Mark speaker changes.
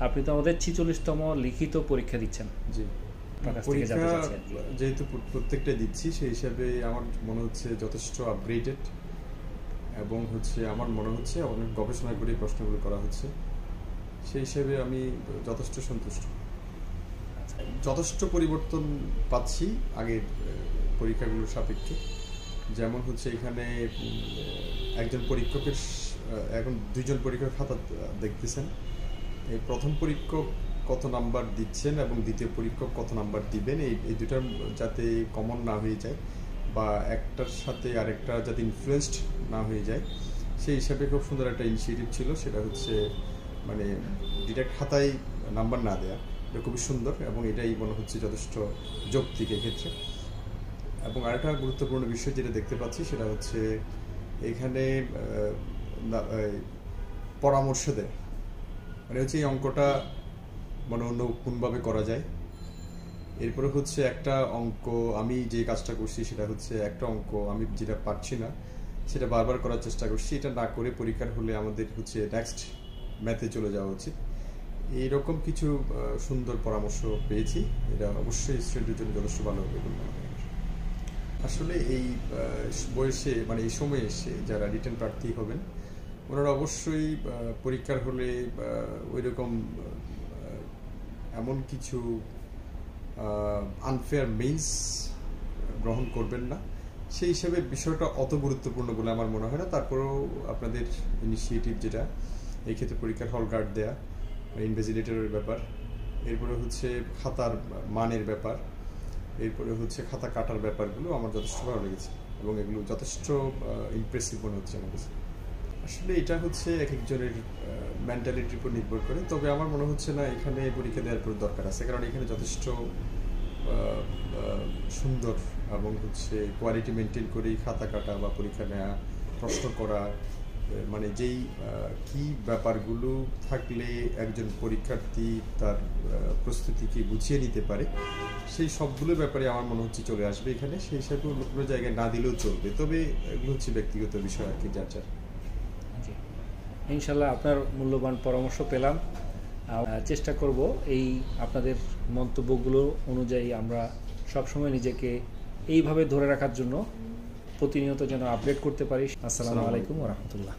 Speaker 1: আপনি তো আমাদের 46তম লিখিত পরীক্ষা দিচ্ছেন।
Speaker 2: জি, পরীক্ষা যেহেতু প্রত্যেকটা দিচ্ছি সেই হিসাবে আমার মনে হচ্ছে যথেষ্ট আপগ্রেডেড, এবং আমার মনে হচ্ছে অনেক গবেষণা করে প্রশ্নগুলো করা হচ্ছে, সেই হিসেবে আমি যথেষ্ট সন্তুষ্ট। যথেষ্ট পরিবর্তন পাচ্ছি আগের পরীক্ষাগুলোর সাপেক্ষে। যেমন এখানে একজন পরীক্ষকের এখন 2জন পরীক্ষক খাতা দেখতেছেন। এই প্রথম পরীক্ষক কত নাম্বার দিচ্ছেন এবং দ্বিতীয় পরীক্ষক কত নাম্বার দিবেন, এই দুটার যাতে কমন না হয়ে যায় বা একটার সাথে আরেকটা যাতে ইনফ্লুয়েসড না হয়ে যায়, সেই হিসাবে খুব সুন্দর একটা ইনিশিয়েটিভ ছিল। সেটা মানে ডিরেক্ট খাতায় নাম্বার না দেয়া, এটা খুবই সুন্দর এবং এটাই মনে হচ্ছে যথেষ্ট যৌক্তিক এক্ষেত্রে। এবং আরেকটা গুরুত্বপূর্ণ বিষয় যেটা দেখতে পাচ্ছি সেটা এখানে পরামর্শ দেয়, মানে এই অঙ্কটা অন্য কোনভাবে করা যায়। এরপরে একটা অঙ্ক আমি যে কাজটা করছি সেটা একটা অঙ্ক আমি যেটা পারছি না সেটা বারবার করার চেষ্টা করছি, এটা না করে পরীক্ষার হলে আমাদের নেক্সট ম্যাথে চলে যাওয়া উচিত। এইরকম কিছু সুন্দর পরামর্শ পেয়েছি, এটা অবশ্যই স্টুডেন্টের জন্য যথেষ্ট ভালো হবে বলে মনে হয়। আসলে এই বয়সে মানে এই সময়ে এসে যারা রিটেন প্রার্থী হবেন ওনারা অবশ্যই পরীক্ষার হলে ওইরকম এমন কিছু আনফেয়ার মিনস গ্রহণ করবেন না। সেই হিসেবে বিষয়টা অত গুরুত্বপূর্ণ বলে আমার মনে হয় না। তারপরেও আপনাদের ইনিশিয়েটিভ যেটা এই ক্ষেত্রে পরীক্ষার হল গার্ড দেয়া, ইনভিজিলেটরের ব্যাপার, এরপরে খাতার মানের ব্যাপার, এরপরে খাতা কাটার ব্যাপারগুলো আমার যথেষ্ট ভালো লেগেছে এবং এগুলো যথেষ্ট ইমপ্রেসিভ মনে হচ্ছে আমার কাছে। আসলে এটা এক একজনের মেন্টালিটির উপর নির্ভর করে, তবে আমার মনে হচ্ছে না এখানে পরীক্ষা দেওয়ার পর দরকার আছে, কারণ এখানে যথেষ্ট সুন্দর এবং কোয়ালিটি মেনটেন করেই খাতা কাটা বা পরীক্ষা নেওয়া, প্রশ্ন করা, মানে যেই কি ব্যাপারগুলো থাকলে একজন পরীক্ষার্থী তার প্রস্তুতিকে গুছিয়ে নিতে পারে সেই সবগুলো ব্যাপারে আমার মনে হচ্ছে চলে আসবে এখানে। সেই হিসাবে অন্য কোনো জায়গায় না দিলেও চলবে, তবে এগুলো ব্যক্তিগত বিষয় আর কি, যার যার।
Speaker 1: ইনশাল্লাহ আপনার মূল্যবান পরামর্শ পেলাম। চেষ্টা করব এই আপনাদের মন্তব্যগুলো অনুযায়ী আমরা সবসময় নিজেকে এইভাবে ধরে রাখার জন্য প্রতিনিয়ত যেন আপডেট করতে পারি। আসসালামু আলাইকুম ওয়া রাহমাতুল্লাহ।